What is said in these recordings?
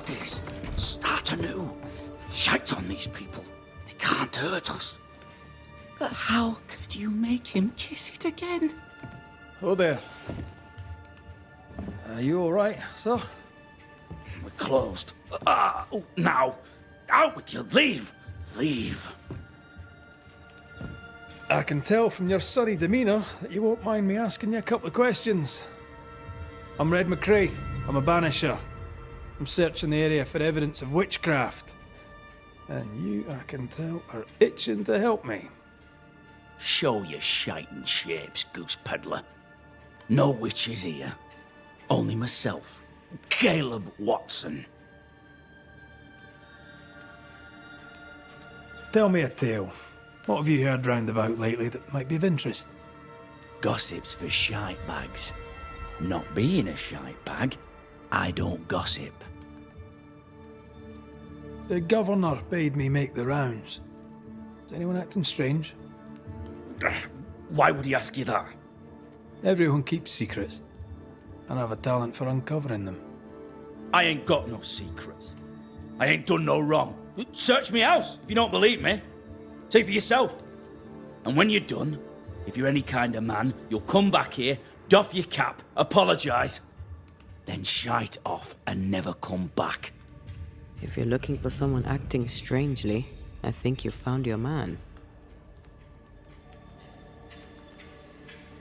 this. Start anew. Shite on these people. They can't hurt us. But how could you make him kiss it again? Oh there. Are you all right, sir? We're closed. Now. Out with you. Leave. Leave. I can tell from your sunny demeanour that you won't mind me asking you a couple of questions. I'm Red McCraith. I'm a Banisher. I'm searching the area for evidence of witchcraft. And you, I can tell, are itching to help me. Show your shiting shapes, goose peddler. No witches here. Only myself, Caleb Watson. Tell me a tale. What have you heard round about lately that might be of interest? Gossip's for shite bags. Not being a shite bag, I don't gossip. The governor bade me make the rounds. Is anyone acting strange? Why would he ask you that? Everyone keeps secrets, and I have a talent for uncovering them. I ain't got no secrets. I ain't done no wrong. Search me house if you don't believe me. See for yourself. And when you're done, if you're any kind of man, you'll come back here, doff your cap, apologise, then shite off and never come back. If you're looking for someone acting strangely, I think you've found your man.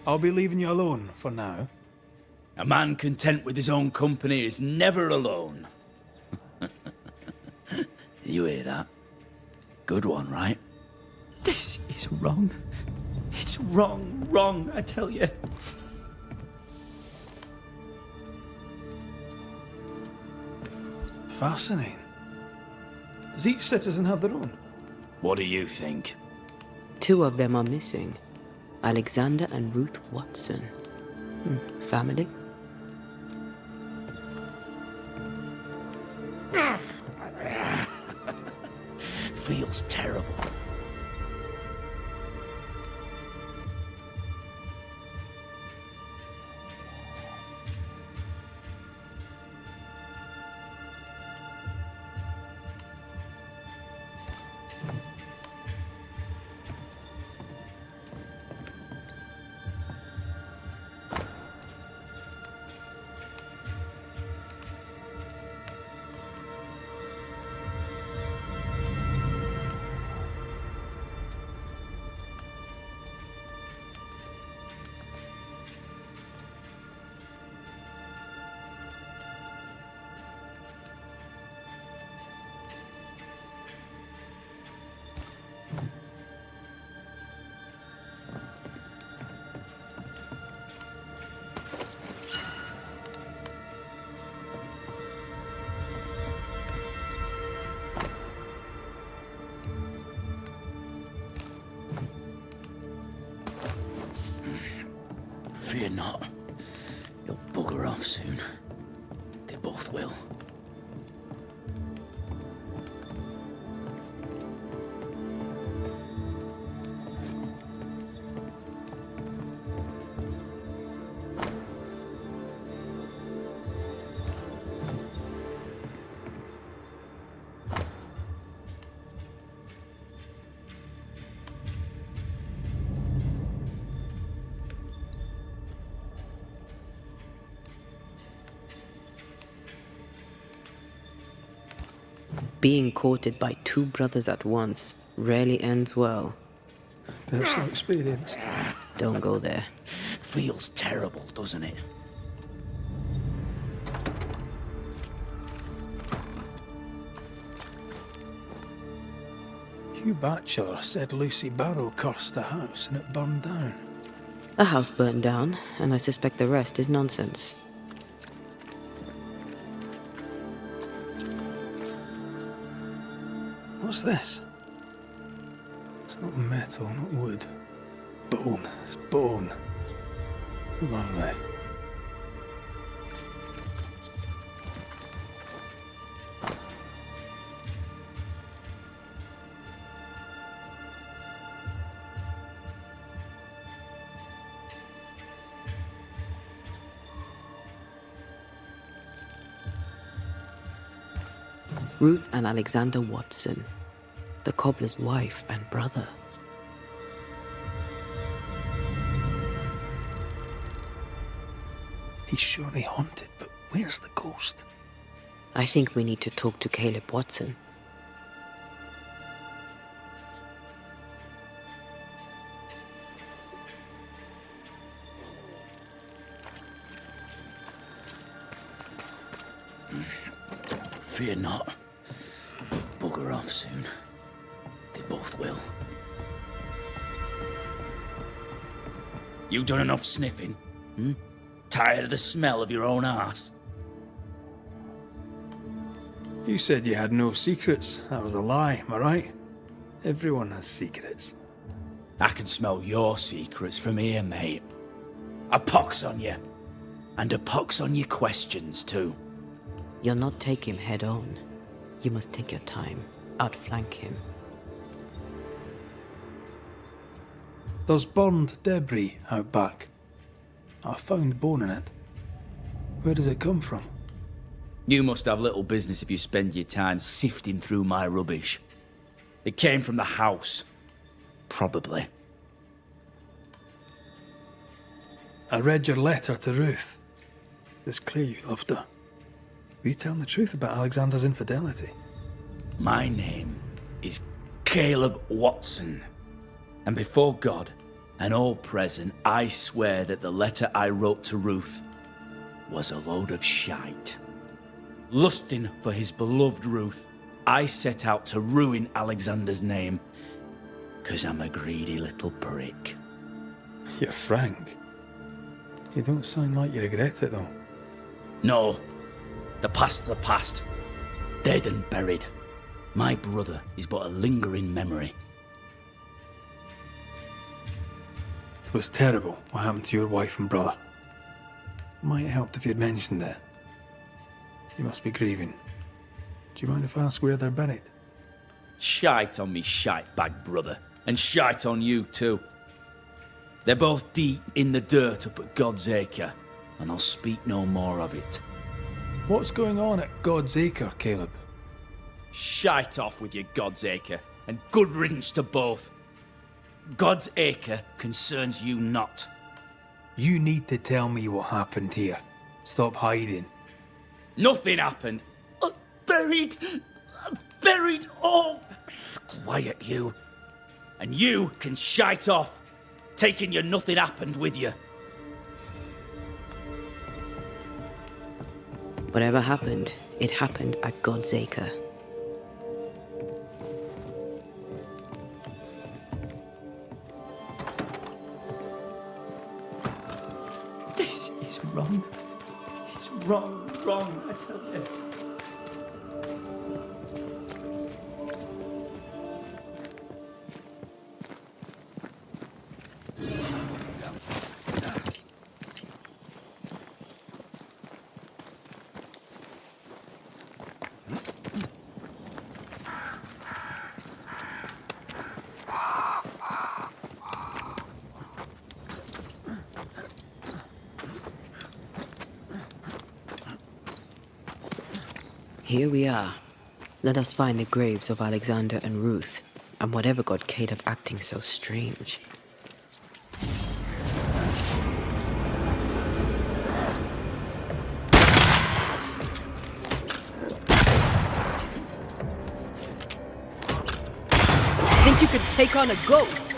I'll be leaving you alone for now. A man content with his own company is never alone. You hear that? Good one, right? This is wrong. It's wrong, I tell you. Fascinating. Does each citizen have their own? What do you think? 2 of them are missing. Alexander and Ruth Watson. Family? Feels terrible. Fear not. You'll bugger off soon. They both will. Being courted by 2 brothers at once rarely ends well. Personal experience. Don't go there. Feels terrible, doesn't it? Hugh Batchelor said Lucy Barrow cursed the house and it burned down. A house burned down, and I suspect the rest is nonsense. What's this? It's not metal, not wood. Bone. It's bone. Lovely. Ruth and Alexander Watson, the cobbler's wife and brother. He's surely haunted, but where's the ghost? I think we need to talk to Caleb Watson. Fear not. Bugger off soon. They both will. You done enough sniffing? Tired of the smell of your own arse? You said you had no secrets. That was a lie, am I right? Everyone has secrets. I can smell your secrets from here, mate. A pox on you. And a pox on your questions, too. You'll not take him head on. You must take your time, outflank him. There's burned debris out back. I found bone in it. Where does it come from? You must have little business if you spend your time sifting through my rubbish. It came from the house. Probably. I read your letter to Ruth. It's clear you loved her. Were you telling the truth about Alexander's infidelity? My name is Caleb Watson. And before God and all present, I swear that the letter I wrote to Ruth was a load of shite. Lusting for his beloved Ruth, I set out to ruin Alexander's name, 'cause I'm a greedy little prick. You're frank. You don't sound like you regret it, though. No. The past's the past. Dead and buried. My brother is but a lingering memory. It was terrible what happened to your wife and brother. Might have helped if you'd mentioned it. You must be grieving. Do you mind if I ask where they're buried? Shite on me shite bag brother. And shite on you too. They're both deep in the dirt up at God's Acre. And I'll speak no more of it. What's going on at God's Acre, Caleb? Shite off with your God's Acre, and good riddance to both. God's Acre concerns you not. You need to tell me what happened here. Stop hiding. Nothing happened. Buried all. Quiet, you. And you can shite off, taking your nothing happened with you. Whatever happened, it happened at God's Acre. This is wrong. It's wrong, I tell you. Here we are. Let us find the graves of Alexander and Ruth, and whatever got Caleb acting so strange. Think you could take on a ghost?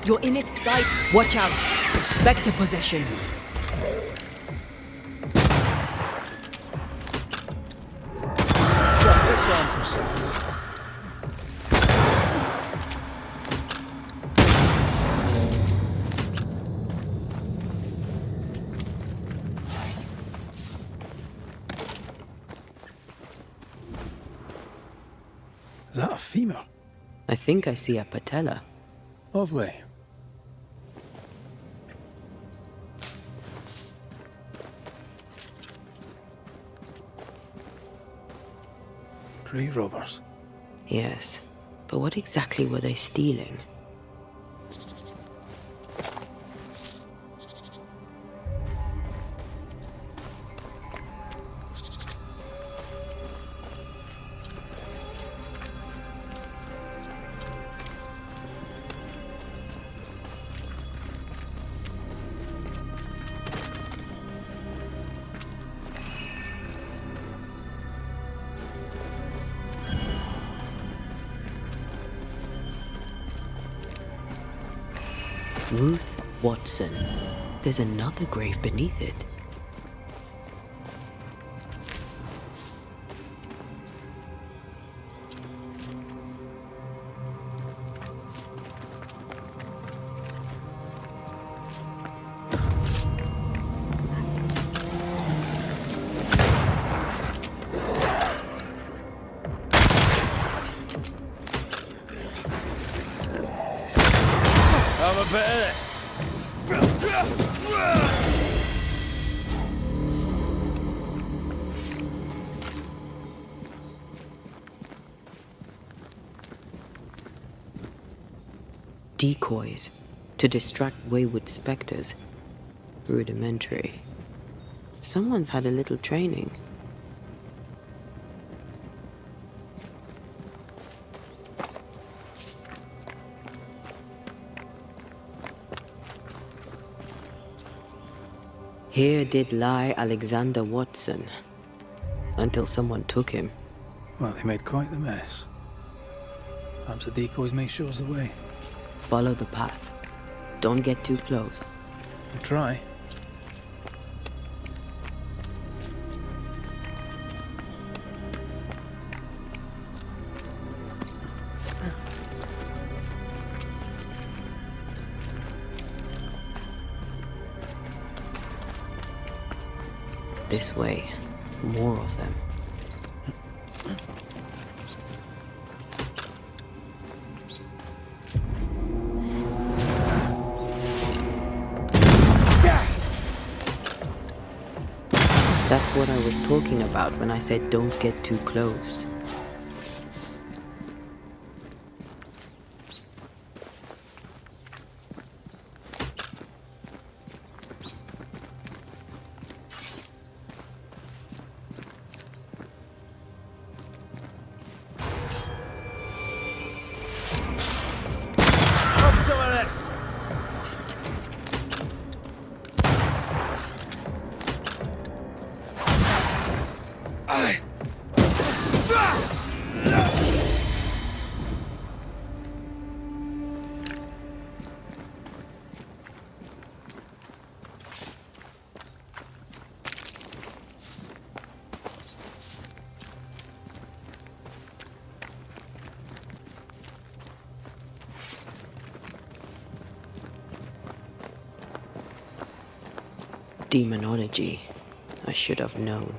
You're in its sight. Watch out. Spectre possession. Try this on for size. Is that a femur? I think I see a patella. Lovely. Grave robbers. Yes, but what exactly were they stealing? Ruth Watson. There's another grave beneath it. Have a bit of this. Decoys to distract wayward specters. Rudimentary. Someone's had a little training. Here did lie Alexander Watson, until someone took him. Well, they made quite the mess. Perhaps the decoys may show us the way. Follow the path. Don't get too close. I'll try. This way. More of them. That's what I was talking about when I said don't get too close. Have some of this. Demonology. I should have known.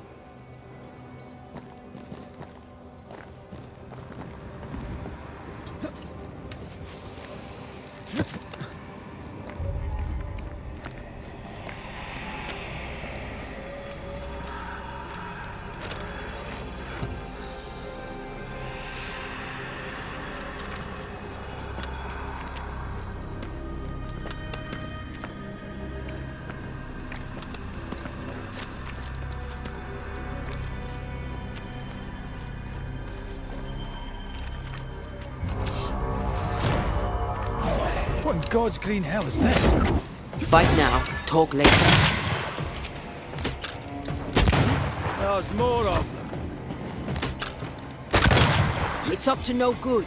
What in God's green hell is this? Fight now, talk later. There's more of them. It's up to no good.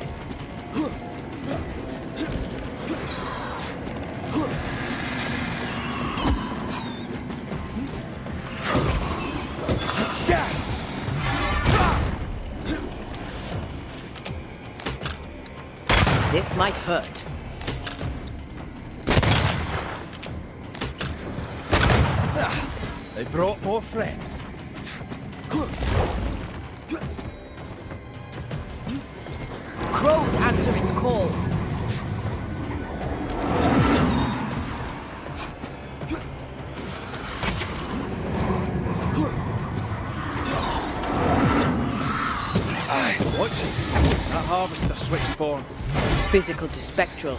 This might hurt. They brought more friends. Crows answer its call. Watch it. That harvester switched form. Physical to spectral.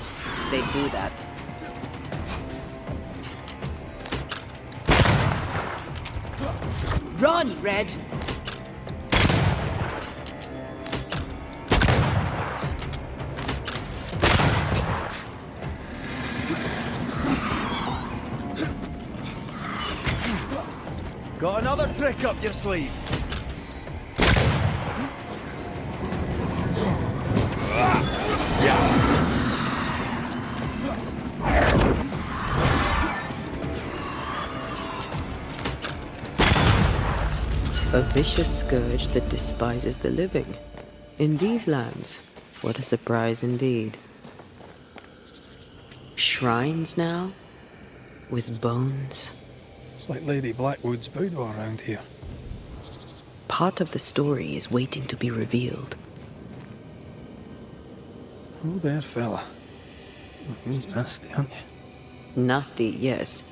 They do that. Run, Red! Got another trick up your sleeve. A vicious scourge that despises the living. In these lands, what a surprise indeed. Shrines now? With bones? It's like Lady Blackwood's boudoir around here. Part of the story is waiting to be revealed. Oh, there, fella. You're nasty, aren't you? Nasty, yes,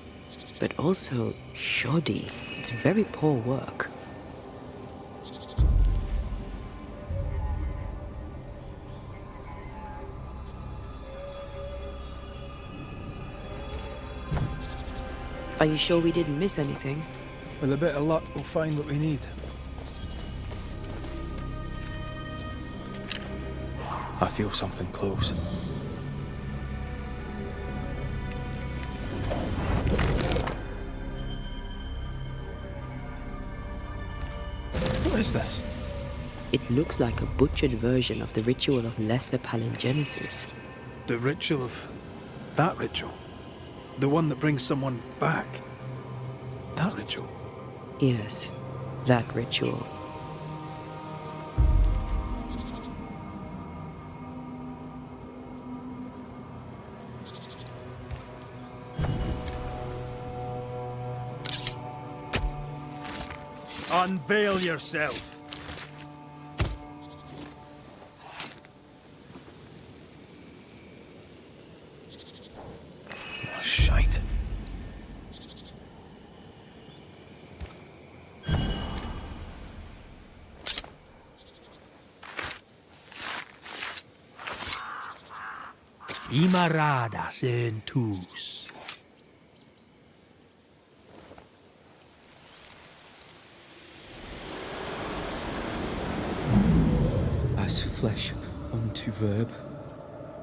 but also shoddy. It's very poor work. Are you sure we didn't miss anything? With a bit of luck, we'll find what we need. I feel something close. What is this? It looks like a butchered version of the ritual of Lesser Palingenesis. The ritual of... that ritual? The one that brings someone back? That ritual? Yes, that ritual. Unveil yourself. Oh, shite. Imaradas en tus. As flesh unto verb,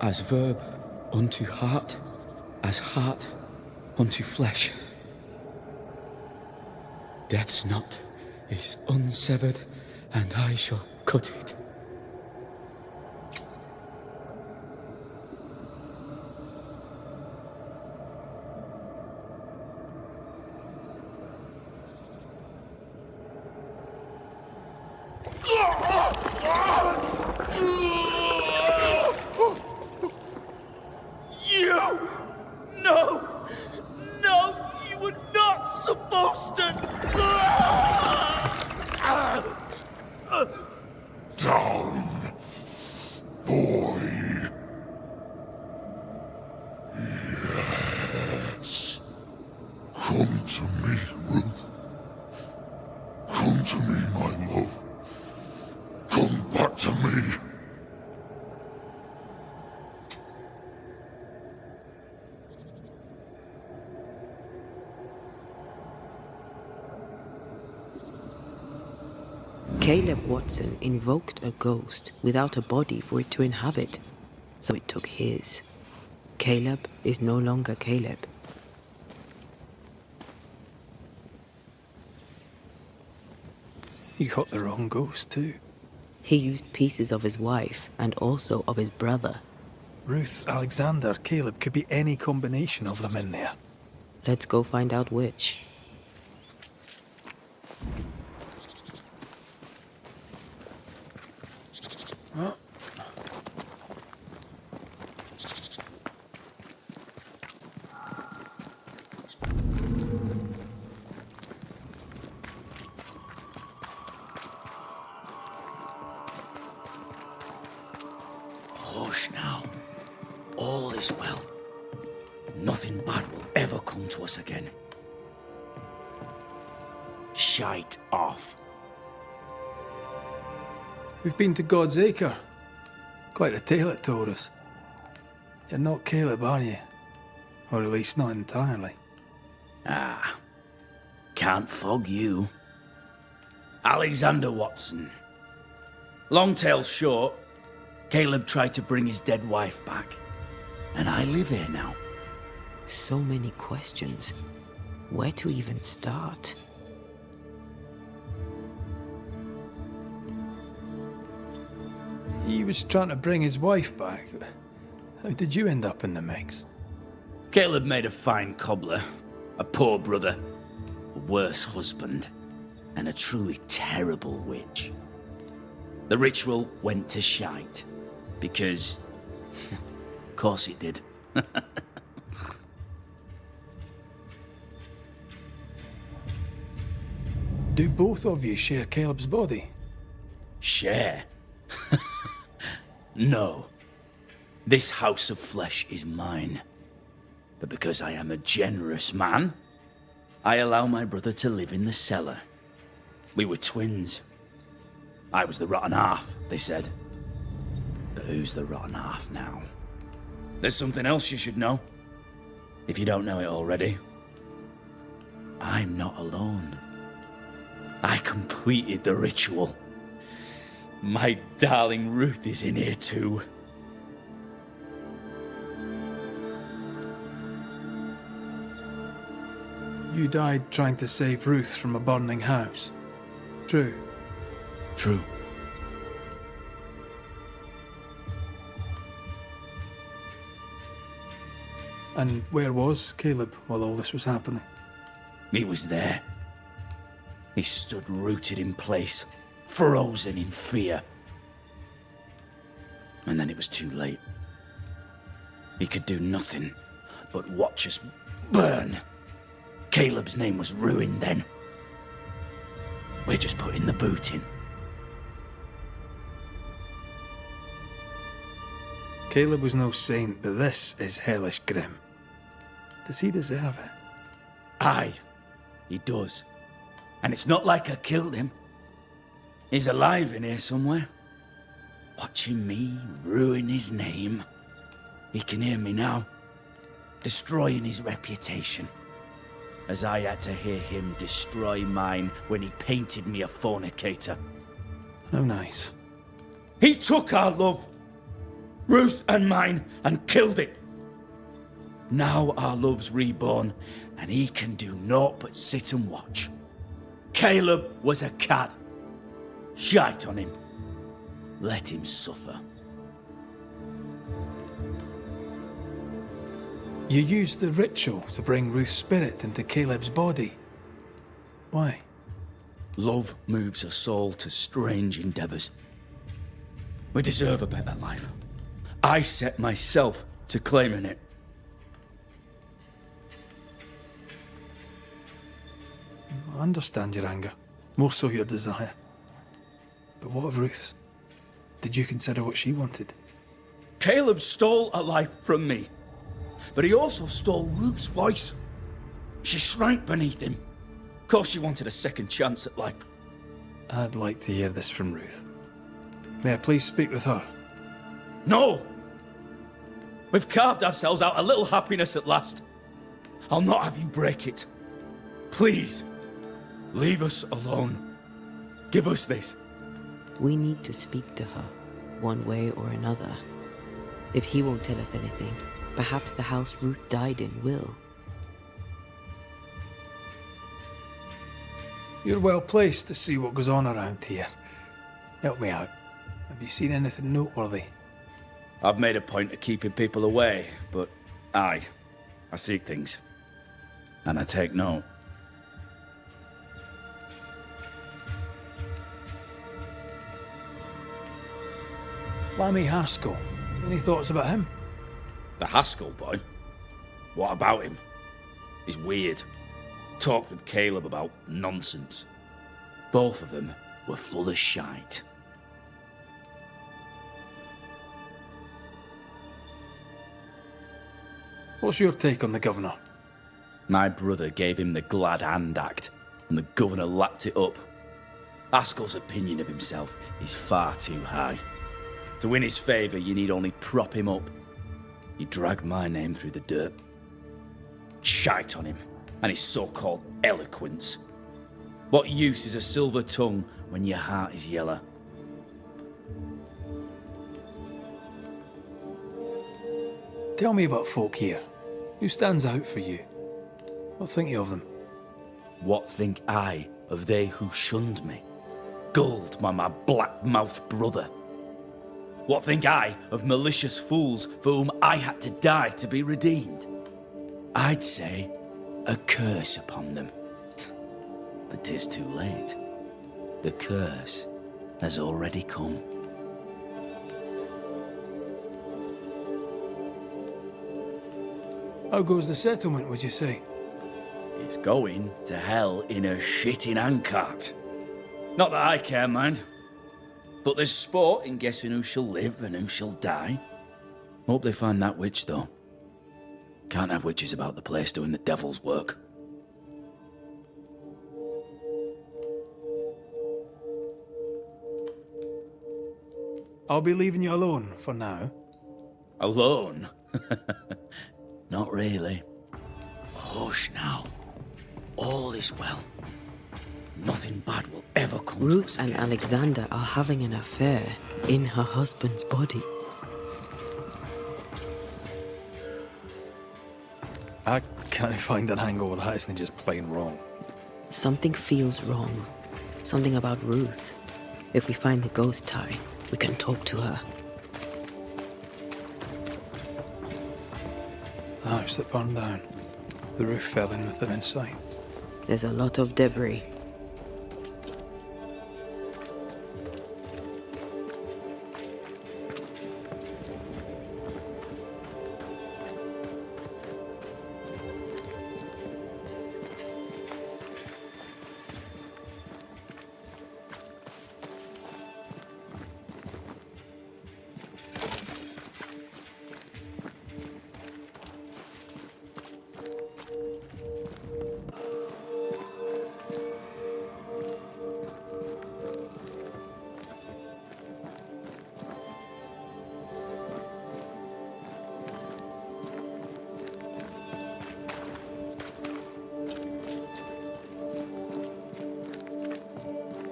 as verb unto heart, as heart unto flesh. Death's knot is unsevered, and I shall cut it. Down, boy. Yes. Come to me, Ruth. Come to me, my love. Come back to me. Caleb Watson invoked a ghost without a body for it to inhabit, so it took his. Caleb is no longer Caleb. He got the wrong ghost, too. He used pieces of his wife and also of his brother. Ruth, Alexander, Caleb, could be any combination of them in there. Let's go find out which. Huh? Hush now. All is well. Nothing bad will ever come to us again. Shite off. We've been to God's Acre. Quite a tale it told us. You're not Caleb, are you? Or at least not entirely. Ah, can't fog you. Alexander Watson. Long tale short, Caleb tried to bring his dead wife back. And I live here now. So many questions. Where to even start? He was trying to bring his wife back. How did you end up in the mix? Caleb made a fine cobbler, a poor brother, a worse husband. and a truly terrible witch. The ritual went to shite, because... of course it did. Do both of you share Caleb's body? Share? No. This house of flesh is mine. But because I am a generous man, I allow my brother to live in the cellar. We were twins. I was the rotten half, they said. But who's the rotten half now? There's something else you should know. If you don't know it already. I'm not alone. I completed the ritual. My darling Ruth is in here too. You died trying to save Ruth from a burning house. True. True. And where was Caleb while all this was happening? He was there. He stood rooted in place, frozen in fear. And then it was too late. He could do nothing but watch us burn. Caleb's name was ruined then. We're just putting the boot in. Caleb was no saint, but this is hellish grim. Does he deserve it? Aye, he does. And it's not like I killed him. He's alive in here somewhere. Watching me ruin his name. He can hear me now. Destroying his reputation. As I had to hear him destroy mine when he painted me a fornicator. How nice. He took our love, Ruth and mine, and killed it. Now our love's reborn, and he can do naught but sit and watch. Caleb was a cad. Shite on him. Let him suffer. You used the ritual to bring Ruth's spirit into Caleb's body. Why? Love moves a soul to strange endeavors. We deserve a better life. I set myself to claiming it. I understand your anger, more so your desire. But what of Ruth's? Did you consider what she wanted? Caleb stole a life from me, but he also stole Ruth's voice. She shrank beneath him. Of course she wanted a second chance at life. I'd like to hear this from Ruth. May I please speak with her? No! We've carved ourselves out a little happiness at last. I'll not have you break it. Please, leave us alone. Give us this. We need to speak to her, one way or another. If he won't tell us anything, perhaps the house Ruth died in will. You're well placed to see what goes on around here. Help me out. Have you seen anything noteworthy? I've made a point of keeping people away, but I seek things. And I take note. Lammy Haskell. Any thoughts about him? The Haskell boy? What about him? He's weird. Talked with Caleb about nonsense. Both of them were full of shite. What's your take on the governor? My brother gave him the Glad Hand Act, and the governor lapped it up. Haskell's opinion of himself is far too high. To win his favour, you need only prop him up. He dragged my name through the dirt. Shite on him, and his so-called eloquence. What use is a silver tongue when your heart is yellow? Tell me about folk here. Who stands out for you? What think you of them? What think I of they who shunned me? Gulled by my black-mouthed brother. What think I of malicious fools for whom I had to die to be redeemed? I'd say a curse upon them. But 'tis too late. The curse has already come. How goes the settlement, would you say? It's going to hell in a shitting handcart. Not that I care, mind. But there's sport in guessing who shall live and who shall die. Hope they find that witch, though. Can't have witches about the place doing the devil's work. I'll be leaving you alone for now. Alone? Not really. Hush now. All is well. Nothing bad will ever come to us Ruth and again. Alexander are having an affair in her husband's body. I can't find an angle with that, isn't just plain wrong. Something feels wrong. Something about Ruth. If we find the ghost tie, we can talk to her. The house that burned down. The roof fell in with them inside. There's a lot of debris.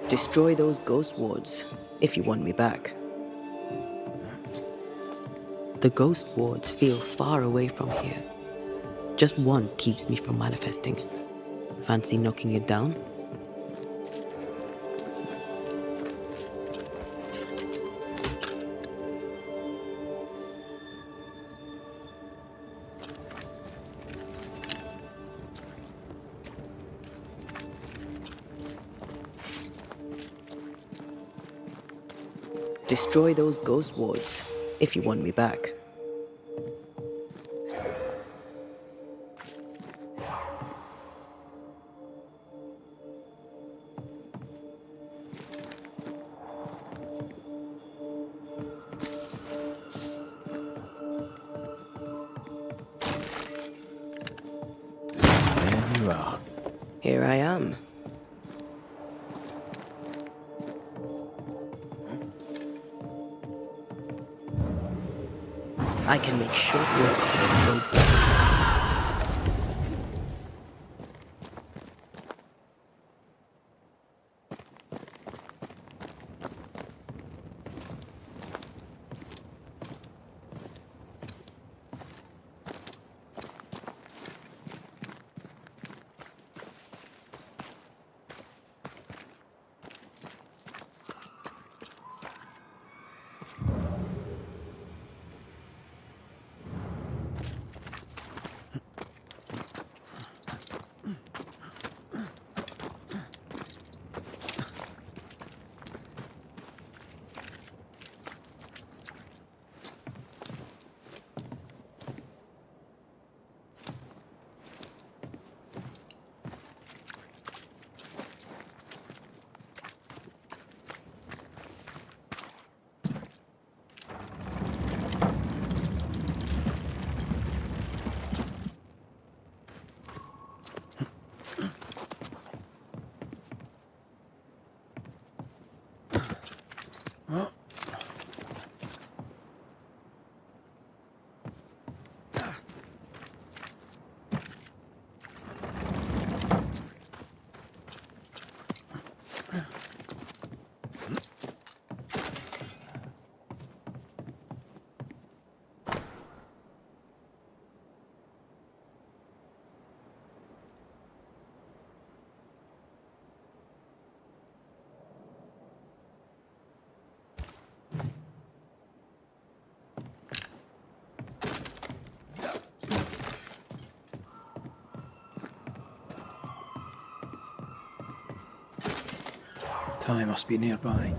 Destroy those ghost wards, if you want me back. The ghost wards feel far away from here. Just one keeps me from manifesting. Fancy knocking it down? Destroy those ghost wards, if you want me back. There you are. Here I am. I can make short work of the road. Ty must be nearby.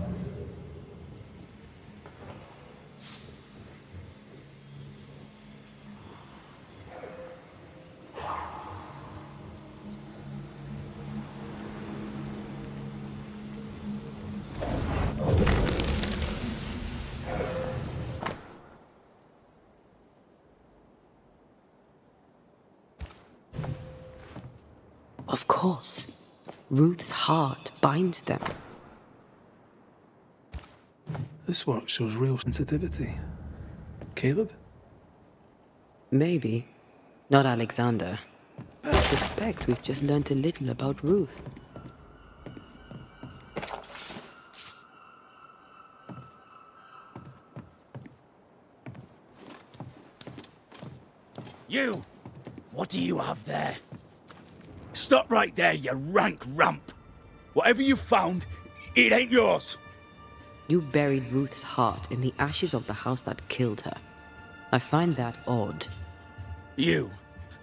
Of course. Ruth's heart binds them. This work shows real sensitivity. Caleb? Maybe. Not Alexander. I suspect we've just learned a little about Ruth. You! What do you have there? Stop right there, you rank ramp! Whatever you found, it ain't yours! You buried Ruth's heart in the ashes of the house that killed her. I find that odd. You,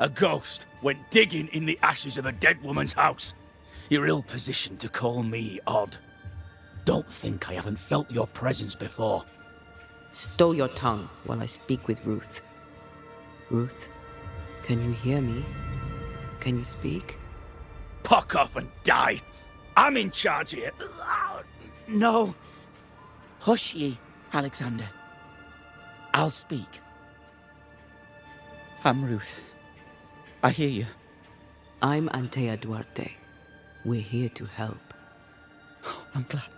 a ghost, went digging in the ashes of a dead woman's house. You're ill-positioned to call me odd. Don't think I haven't felt your presence before. Stow your tongue while I speak with Ruth. Ruth, can you hear me? Can you speak? Puck off and die! I'm in charge here. No. Hush ye, Alexander. I'll speak. I'm Ruth. I hear you. I'm Antea Duarte. We're here to help. I'm glad.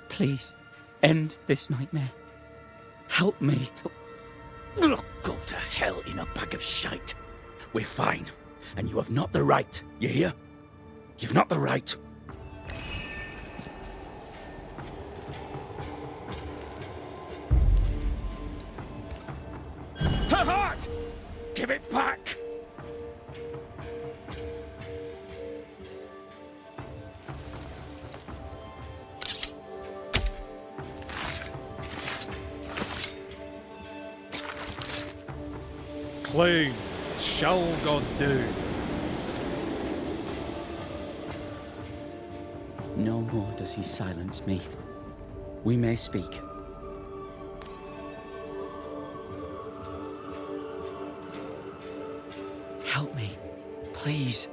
Please, end this nightmare. Help me. Go to hell in a bag of shite. We're fine, and you have not the right, you hear? You've not the right. Her heart! Give it back! Claim, shall God do? No more does he silence me. We may speak. Help me, please.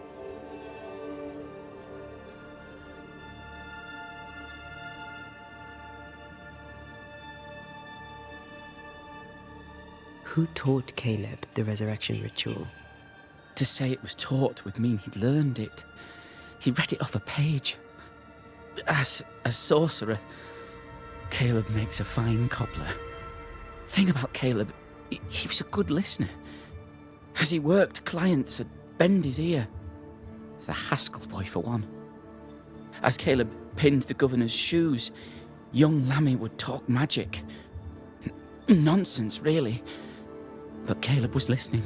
Who taught Caleb the resurrection ritual? To say it was taught would mean he'd learned it. He read it off a page. As a sorcerer, Caleb makes a fine cobbler. Thing about Caleb, he was a good listener. As he worked, clients would bend his ear. The Haskell boy, for one. As Caleb pinned the governor's shoes, young Lammy would talk magic. Nonsense, really. But Caleb was listening.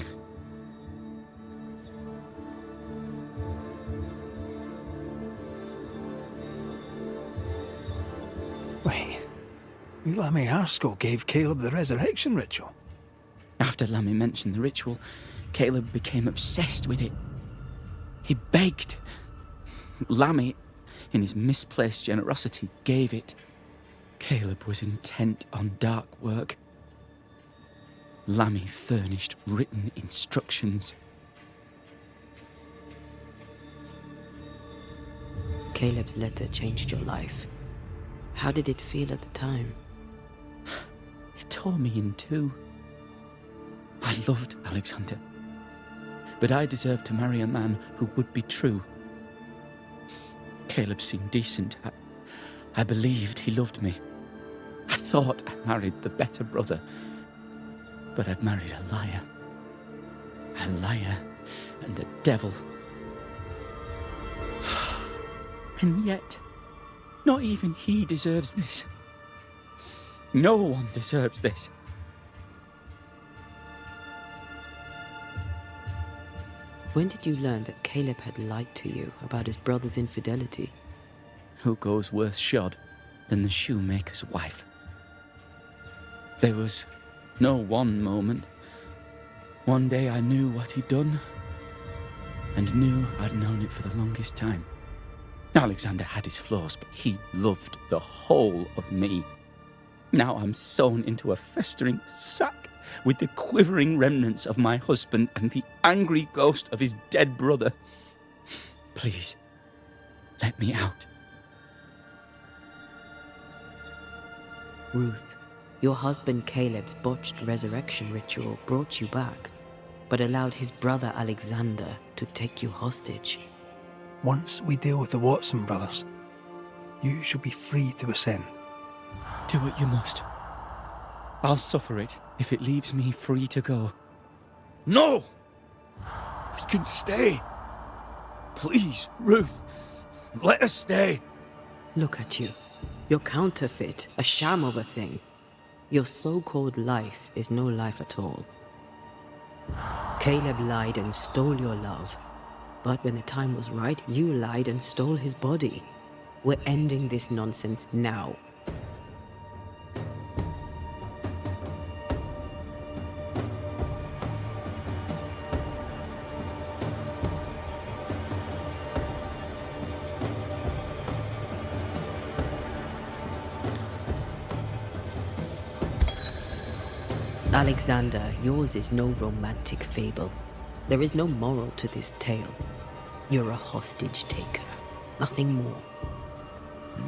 Wait, Lammy Haskell gave Caleb the resurrection ritual? After Lammy mentioned the ritual, Caleb became obsessed with it. He begged. Lammy, in his misplaced generosity, gave it. Caleb was intent on dark work. Lammy furnished written instructions. Caleb's letter changed your life. How did it feel at the time? It tore me in two. I loved Alexander, but I deserved to marry a man who would be true. Caleb seemed decent. I believed he loved me. I thought I married the better brother, but I'd married a liar. A liar and a devil. And yet, not even he deserves this. No one deserves this. When did you learn that Caleb had lied to you about his brother's infidelity? Who goes worse shod than the shoemaker's wife? There was no one moment. One day I knew what he'd done, and knew I'd known it for the longest time. Alexander had his flaws, but he loved the whole of me. Now I'm sewn into a festering sack with the quivering remnants of my husband and the angry ghost of his dead brother. Please, let me out. Ruth, your husband Caleb's botched resurrection ritual brought you back, but allowed his brother Alexander to take you hostage. Once we deal with the Watson brothers, you shall be free to ascend. Do what you must. I'll suffer it if it leaves me free to go. No! We can stay. Please, Ruth. Let us stay. Look at you. You're counterfeit, a sham of a thing. Your so-called life is no life at all. Caleb lied and stole your love. But when the time was right, you lied and stole his body. We're ending this nonsense now. Alexander, yours is no romantic fable. There is no moral to this tale. You're a hostage taker, nothing more.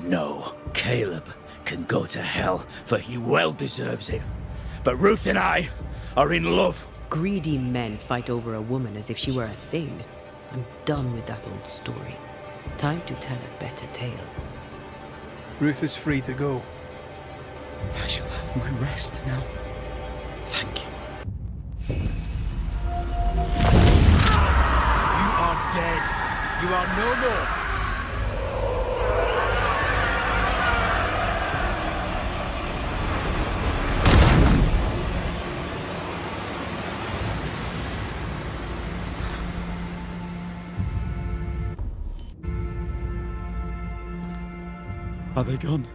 No, Caleb can go to hell, for he well deserves it. But Ruth and I are in love. Greedy men fight over a woman as if she were a thing. I'm done with that old story. Time to tell a better tale. Ruth is free to go. I shall have my rest now. Thank you. You are dead. You are no more. Are they gone?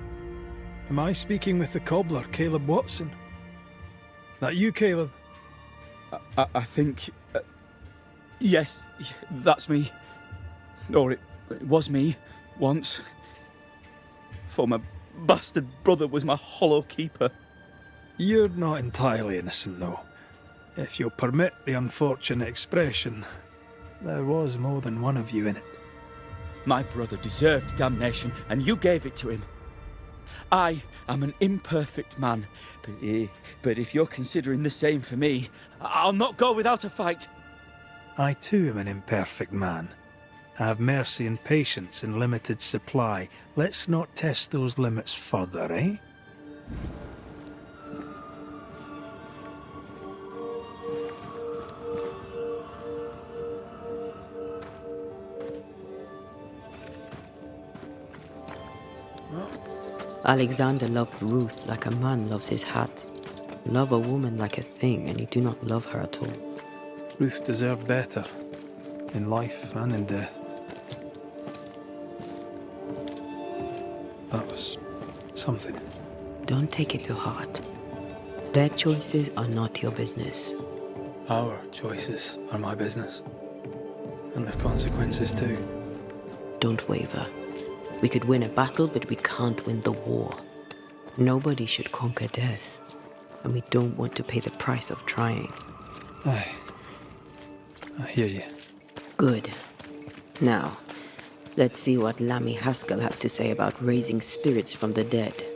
Am I speaking with the cobbler, Caleb Watson? That you, Caleb? I think... yes, that's me. Or it was me, once. For my bastard brother was my hollow keeper. You're not entirely innocent, though. If you'll permit the unfortunate expression, there was more than one of you in it. My brother deserved damnation, and you gave it to him. I am an imperfect man, but if you're considering the same for me, I'll not go without a fight. I too am an imperfect man. I have mercy and patience in limited supply. Let's not test those limits further, eh? Alexander loved Ruth like a man loves his hat. Love a woman like a thing, and you do not love her at all. Ruth deserved better, in life and in death. That was something. Don't take it to heart. Their choices are not your business. Our choices are my business. And their consequences too. Don't waver. We could win a battle, but we can't win the war. Nobody should conquer death, and we don't want to pay the price of trying. Aye. I hear you. Good. Now, let's see what Lammy Haskell has to say about raising spirits from the dead.